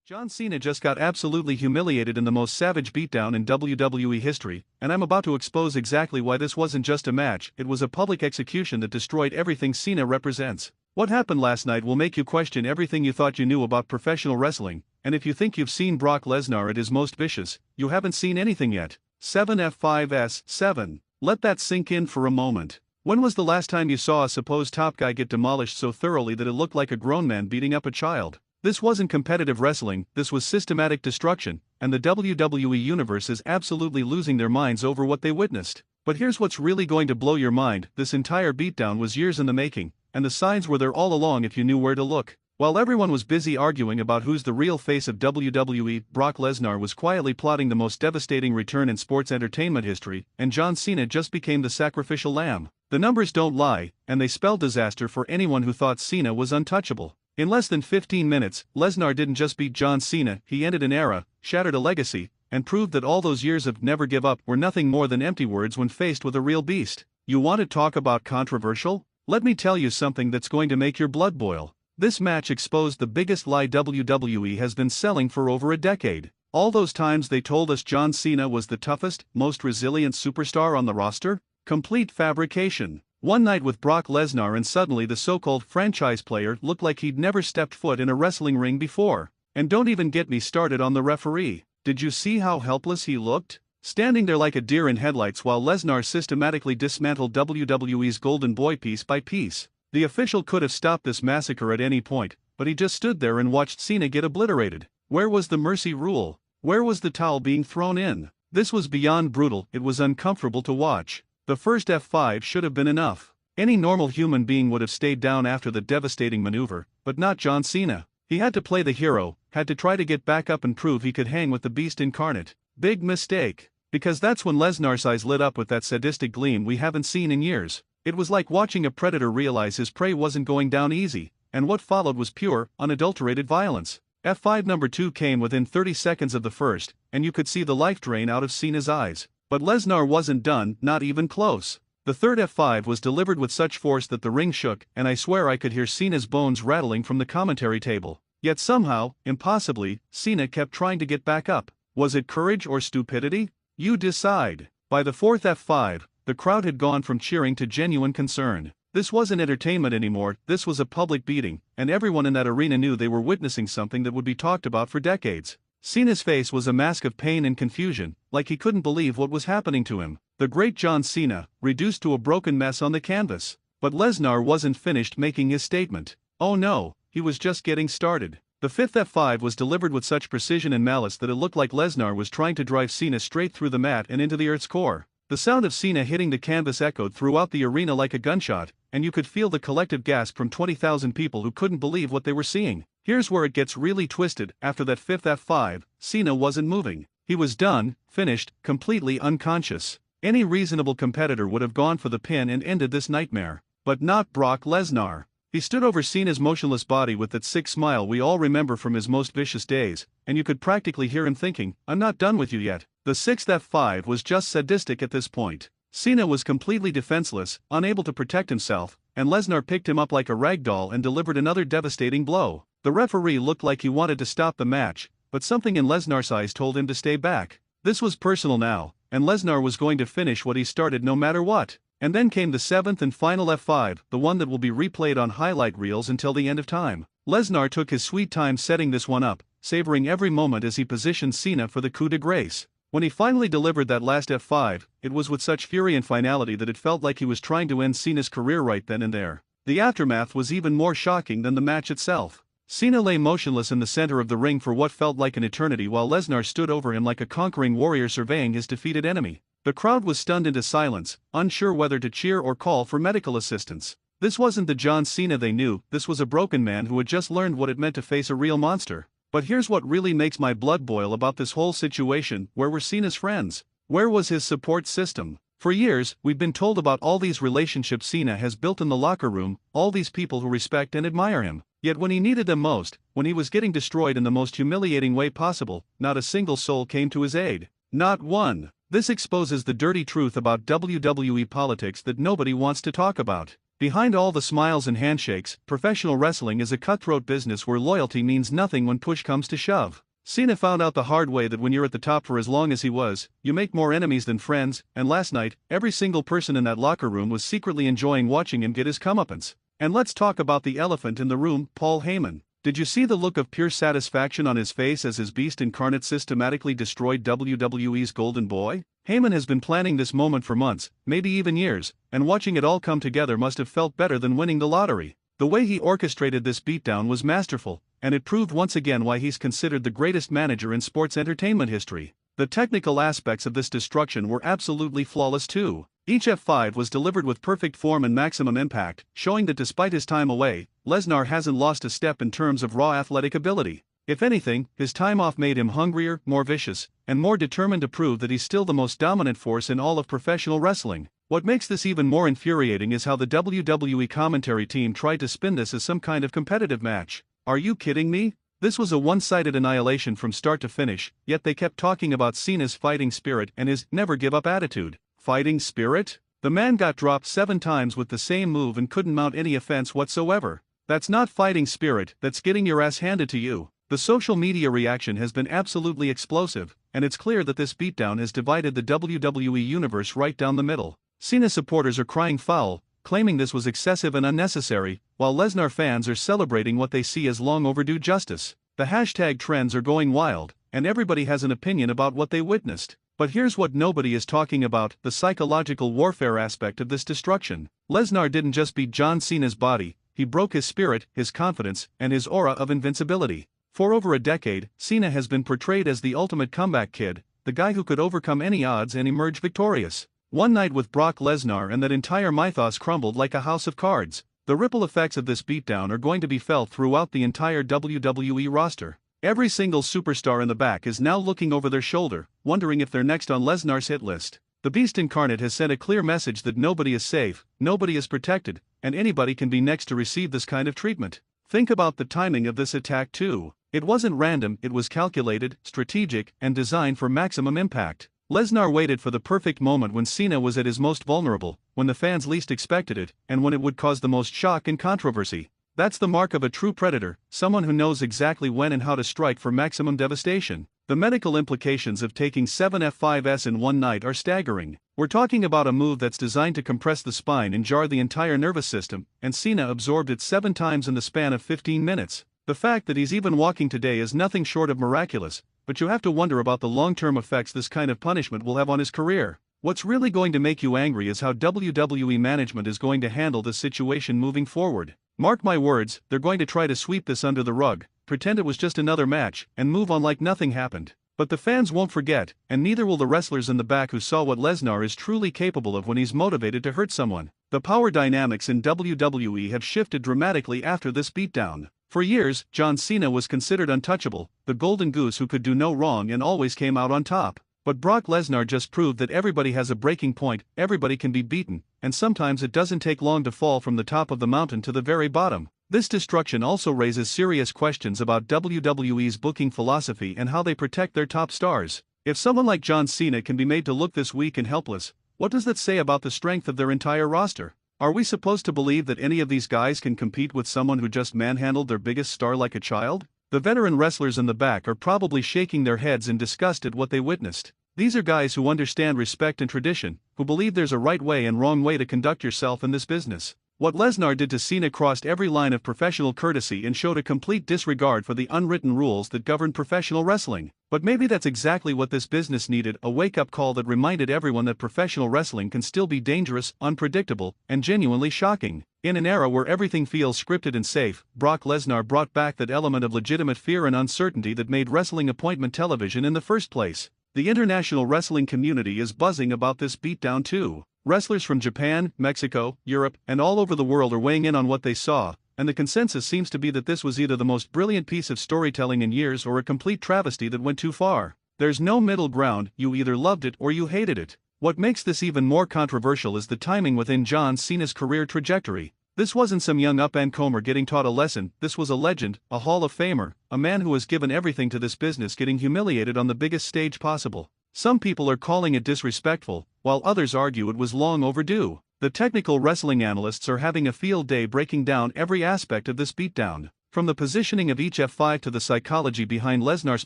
John Cena just got absolutely humiliated in the most savage beatdown in WWE history, and I'm about to expose exactly why this wasn't just a match, it was a public execution that destroyed everything Cena represents. What happened last night will make you question everything you thought you knew about professional wrestling, and if you think you've seen Brock Lesnar at his most vicious, you haven't seen anything yet. 7F5S7. Let that sink in for a moment. When was the last time you saw a supposed top guy get demolished so thoroughly that it looked like a grown man beating up a child? This wasn't competitive wrestling, this was systematic destruction, and the WWE Universe is absolutely losing their minds over what they witnessed. But here's what's really going to blow your mind: this entire beatdown was years in the making, and the signs were there all along if you knew where to look. While everyone was busy arguing about who's the real face of WWE, Brock Lesnar was quietly plotting the most devastating return in sports entertainment history, and John Cena just became the sacrificial lamb. The numbers don't lie, and they spell disaster for anyone who thought Cena was untouchable. In less than 15 minutes, Lesnar didn't just beat John Cena, he ended an era, shattered a legacy, and proved that all those years of never give up were nothing more than empty words when faced with a real beast. You want to talk about controversial? Let me tell you something that's going to make your blood boil. This match exposed the biggest lie WWE has been selling for over a decade. All those times they told us John Cena was the toughest, most resilient superstar on the roster? Complete fabrication. One night with Brock Lesnar and suddenly the so-called franchise player looked like he'd never stepped foot in a wrestling ring before. And don't even get me started on the referee. Did you see how helpless he looked? Standing there like a deer in headlights while Lesnar systematically dismantled WWE's golden boy piece by piece. The official could have stopped this massacre at any point, but he just stood there and watched Cena get obliterated. Where was the mercy rule? Where was the towel being thrown in? This was beyond brutal, it was uncomfortable to watch. The first F5 should have been enough. Any normal human being would have stayed down after the devastating maneuver, but not John Cena. He had to play the hero, had to try to get back up and prove he could hang with the beast incarnate. Big mistake. Because that's when Lesnar's eyes lit up with that sadistic gleam we haven't seen in years. It was like watching a predator realize his prey wasn't going down easy, and what followed was pure, unadulterated violence. F5 number 2 came within 30 seconds of the first, and you could see the life drain out of Cena's eyes. But Lesnar wasn't done, not even close. The third F5 was delivered with such force that the ring shook, and I swear I could hear Cena's bones rattling from the commentary table. Yet somehow, impossibly, Cena kept trying to get back up. Was it courage or stupidity? You decide. By the fourth F5, the crowd had gone from cheering to genuine concern. This wasn't entertainment anymore, this was a public beating, and everyone in that arena knew they were witnessing something that would be talked about for decades. Cena's face was a mask of pain and confusion, like he couldn't believe what was happening to him. The great John Cena, reduced to a broken mess on the canvas. But Lesnar wasn't finished making his statement. Oh no, he was just getting started. The fifth F5 was delivered with such precision and malice that it looked like Lesnar was trying to drive Cena straight through the mat and into the earth's core. The sound of Cena hitting the canvas echoed throughout the arena like a gunshot, and you could feel the collective gasp from 20,000 people who couldn't believe what they were seeing. Here's where it gets really twisted: after that fifth F5, Cena wasn't moving. He was done, finished, completely unconscious. Any reasonable competitor would have gone for the pin and ended this nightmare. But not Brock Lesnar. He stood over Cena's motionless body with that sick smile we all remember from his most vicious days, and you could practically hear him thinking, "I'm not done with you yet." The sixth F5 was just sadistic at this point. Cena was completely defenseless, unable to protect himself, and Lesnar picked him up like a rag doll and delivered another devastating blow. The referee looked like he wanted to stop the match, but something in Lesnar's eyes told him to stay back. This was personal now, and Lesnar was going to finish what he started no matter what. And then came the seventh and final F5, the one that will be replayed on highlight reels until the end of time. Lesnar took his sweet time setting this one up, savoring every moment as he positioned Cena for the coup de grace. When he finally delivered that last F5, it was with such fury and finality that it felt like he was trying to end Cena's career right then and there. The aftermath was even more shocking than the match itself. Cena lay motionless in the center of the ring for what felt like an eternity while Lesnar stood over him like a conquering warrior surveying his defeated enemy. The crowd was stunned into silence, unsure whether to cheer or call for medical assistance. This wasn't the John Cena they knew, this was a broken man who had just learned what it meant to face a real monster. But here's what really makes my blood boil about this whole situation: where were Cena's friends? Where was his support system? For years, we've been told about all these relationships Cena has built in the locker room, all these people who respect and admire him. Yet when he needed them most, when he was getting destroyed in the most humiliating way possible, not a single soul came to his aid. Not one. This exposes the dirty truth about WWE politics that nobody wants to talk about. Behind all the smiles and handshakes, professional wrestling is a cutthroat business where loyalty means nothing when push comes to shove. Cena found out the hard way that when you're at the top for as long as he was, you make more enemies than friends, and last night, every single person in that locker room was secretly enjoying watching him get his comeuppance. And let's talk about the elephant in the room, Paul Heyman. Did you see the look of pure satisfaction on his face as his beast incarnate systematically destroyed WWE's Golden Boy? Heyman has been planning this moment for months, maybe even years, and watching it all come together must have felt better than winning the lottery. The way he orchestrated this beatdown was masterful, and it proved once again why he's considered the greatest manager in sports entertainment history. The technical aspects of this destruction were absolutely flawless too. Each F5 was delivered with perfect form and maximum impact, showing that despite his time away, Lesnar hasn't lost a step in terms of raw athletic ability. If anything, his time off made him hungrier, more vicious, and more determined to prove that he's still the most dominant force in all of professional wrestling. What makes this even more infuriating is how the WWE commentary team tried to spin this as some kind of competitive match. Are you kidding me? This was a one-sided annihilation from start to finish, yet they kept talking about Cena's fighting spirit and his never-give-up attitude. Fighting spirit? The man got dropped 7 times with the same move and couldn't mount any offense whatsoever. That's not fighting spirit, that's getting your ass handed to you. The social media reaction has been absolutely explosive, and it's clear that this beatdown has divided the WWE universe right down the middle. Cena supporters are crying foul, claiming this was excessive and unnecessary, while Lesnar fans are celebrating what they see as long overdue justice. The hashtag trends are going wild, and everybody has an opinion about what they witnessed. But here's what nobody is talking about: the psychological warfare aspect of this destruction. Lesnar didn't just beat John Cena's body, he broke his spirit, his confidence, and his aura of invincibility. For over a decade, Cena has been portrayed as the ultimate comeback kid, the guy who could overcome any odds and emerge victorious. One night with Brock Lesnar and that entire mythos crumbled like a house of cards. The ripple effects of this beatdown are going to be felt throughout the entire WWE roster. Every single superstar in the back is now looking over their shoulder, wondering if they're next on Lesnar's hit list. The Beast Incarnate has sent a clear message that nobody is safe, nobody is protected, and anybody can be next to receive this kind of treatment. Think about the timing of this attack too. It wasn't random, it was calculated, strategic, and designed for maximum impact. Lesnar waited for the perfect moment when Cena was at his most vulnerable, when the fans least expected it, and when it would cause the most shock and controversy. That's the mark of a true predator, someone who knows exactly when and how to strike for maximum devastation. The medical implications of taking 7 F5s in one night are staggering. We're talking about a move that's designed to compress the spine and jar the entire nervous system, and Cena absorbed it 7 times in the span of 15 minutes. The fact that he's even walking today is nothing short of miraculous, but you have to wonder about the long-term effects this kind of punishment will have on his career. What's really going to make you angry is how WWE management is going to handle this situation moving forward. Mark my words, they're going to try to sweep this under the rug, pretend it was just another match, and move on like nothing happened. But the fans won't forget, and neither will the wrestlers in the back who saw what Lesnar is truly capable of when he's motivated to hurt someone. The power dynamics in WWE have shifted dramatically after this beatdown. For years, John Cena was considered untouchable, the golden goose who could do no wrong and always came out on top. But Brock Lesnar just proved that everybody has a breaking point, everybody can be beaten, and sometimes it doesn't take long to fall from the top of the mountain to the very bottom. This destruction also raises serious questions about WWE's booking philosophy and how they protect their top stars. If someone like John Cena can be made to look this weak and helpless, what does that say about the strength of their entire roster? Are we supposed to believe that any of these guys can compete with someone who just manhandled their biggest star like a child? The veteran wrestlers in the back are probably shaking their heads in disgust at what they witnessed. These are guys who understand respect and tradition, who believe there's a right way and wrong way to conduct yourself in this business. What Lesnar did to Cena crossed every line of professional courtesy and showed a complete disregard for the unwritten rules that govern professional wrestling. But maybe that's exactly what this business needed, a wake-up call that reminded everyone that professional wrestling can still be dangerous, unpredictable, and genuinely shocking. In an era where everything feels scripted and safe, Brock Lesnar brought back that element of legitimate fear and uncertainty that made wrestling appointment television in the first place. The international wrestling community is buzzing about this beatdown too. Wrestlers from Japan, Mexico, Europe, and all over the world are weighing in on what they saw, and the consensus seems to be that this was either the most brilliant piece of storytelling in years or a complete travesty that went too far. There's no middle ground, you either loved it or you hated it. What makes this even more controversial is the timing within John Cena's career trajectory. This wasn't some young up-and-comer getting taught a lesson, this was a legend, a Hall of Famer, a man who has given everything to this business getting humiliated on the biggest stage possible. Some people are calling it disrespectful, while others argue it was long overdue. The technical wrestling analysts are having a field day breaking down every aspect of this beatdown. From the positioning of each F5 to the psychology behind Lesnar's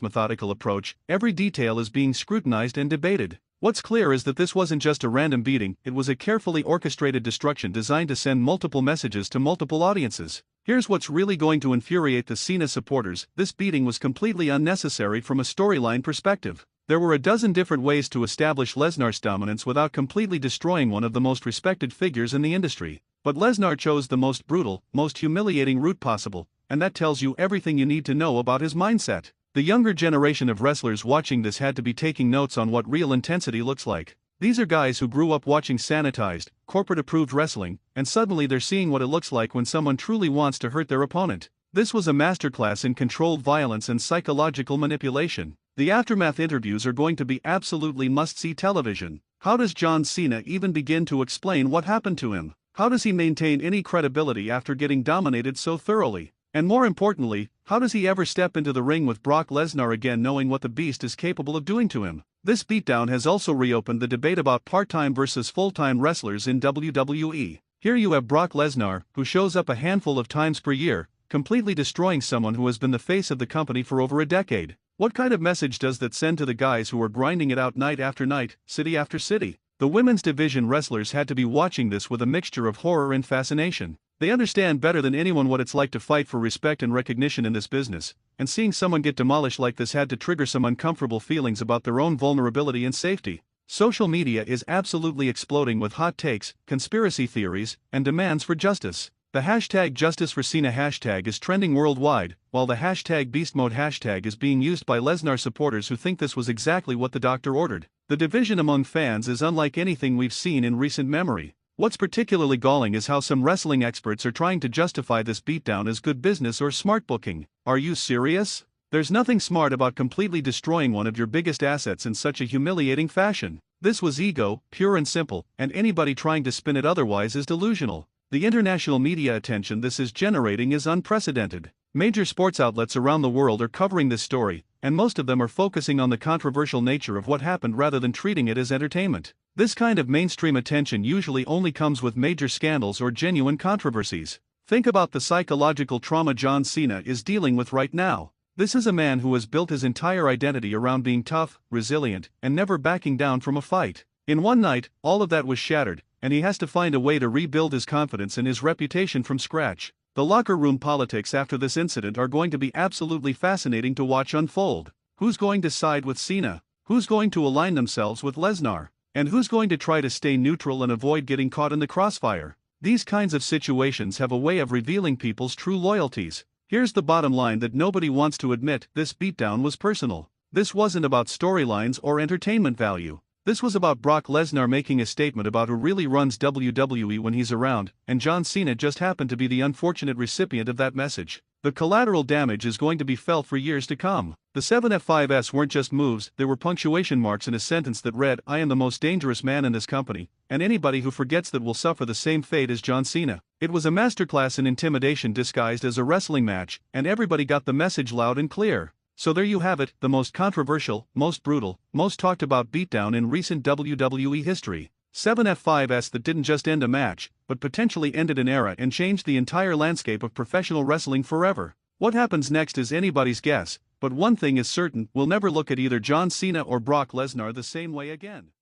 methodical approach, every detail is being scrutinized and debated. What's clear is that this wasn't just a random beating, it was a carefully orchestrated destruction designed to send multiple messages to multiple audiences. Here's what's really going to infuriate the Cena supporters: this beating was completely unnecessary from a storyline perspective. There were a dozen different ways to establish Lesnar's dominance without completely destroying one of the most respected figures in the industry. But Lesnar chose the most brutal, most humiliating route possible, and that tells you everything you need to know about his mindset. The younger generation of wrestlers watching this had to be taking notes on what real intensity looks like. These are guys who grew up watching sanitized, corporate-approved wrestling, and suddenly they're seeing what it looks like when someone truly wants to hurt their opponent. This was a masterclass in controlled violence and psychological manipulation. The aftermath interviews are going to be absolutely must-see television. How does John Cena even begin to explain what happened to him? How does he maintain any credibility after getting dominated so thoroughly? And more importantly, how does he ever step into the ring with Brock Lesnar again knowing what the Beast is capable of doing to him? This beatdown has also reopened the debate about part-time versus full-time wrestlers in WWE. Here you have Brock Lesnar, who shows up a handful of times per year, completely destroying someone who has been the face of the company for over a decade. What kind of message does that send to the guys who are grinding it out night after night, city after city? The women's division wrestlers had to be watching this with a mixture of horror and fascination. They understand better than anyone what it's like to fight for respect and recognition in this business, and seeing someone get demolished like this had to trigger some uncomfortable feelings about their own vulnerability and safety. Social media is absolutely exploding with hot takes, conspiracy theories, and demands for justice. The hashtag Justice for Cena hashtag is trending worldwide, while the hashtag Beast Mode hashtag is being used by Lesnar supporters who think this was exactly what the doctor ordered. The division among fans is unlike anything we've seen in recent memory. What's particularly galling is how some wrestling experts are trying to justify this beatdown as good business or smart booking. Are you serious? There's nothing smart about completely destroying one of your biggest assets in such a humiliating fashion. This was ego, pure and simple, and anybody trying to spin it otherwise is delusional. The international media attention this is generating is unprecedented. Major sports outlets around the world are covering this story, and most of them are focusing on the controversial nature of what happened rather than treating it as entertainment. This kind of mainstream attention usually only comes with major scandals or genuine controversies. Think about the psychological trauma John Cena is dealing with right now. This is a man who has built his entire identity around being tough, resilient, and never backing down from a fight. In one night, all of that was shattered, and he has to find a way to rebuild his confidence and his reputation from scratch. The locker room politics after this incident are going to be absolutely fascinating to watch unfold. Who's going to side with Cena? Who's going to align themselves with Lesnar? And who's going to try to stay neutral and avoid getting caught in the crossfire? These kinds of situations have a way of revealing people's true loyalties. Here's the bottom line that nobody wants to admit: this beatdown was personal. This wasn't about storylines or entertainment value. This was about Brock Lesnar making a statement about who really runs WWE when he's around, and John Cena just happened to be the unfortunate recipient of that message. The collateral damage is going to be felt for years to come. The 7F5s weren't just moves, they were punctuation marks in a sentence that read, "I am the most dangerous man in this company, and anybody who forgets that will suffer the same fate as John Cena." It was a masterclass in intimidation disguised as a wrestling match, and everybody got the message loud and clear. So there you have it, the most controversial, most brutal, most talked about beatdown in recent WWE history. 7F5s that didn't just end a match, but potentially ended an era and changed the entire landscape of professional wrestling forever. What happens next is anybody's guess, but one thing is certain: we'll never look at either John Cena or Brock Lesnar the same way again.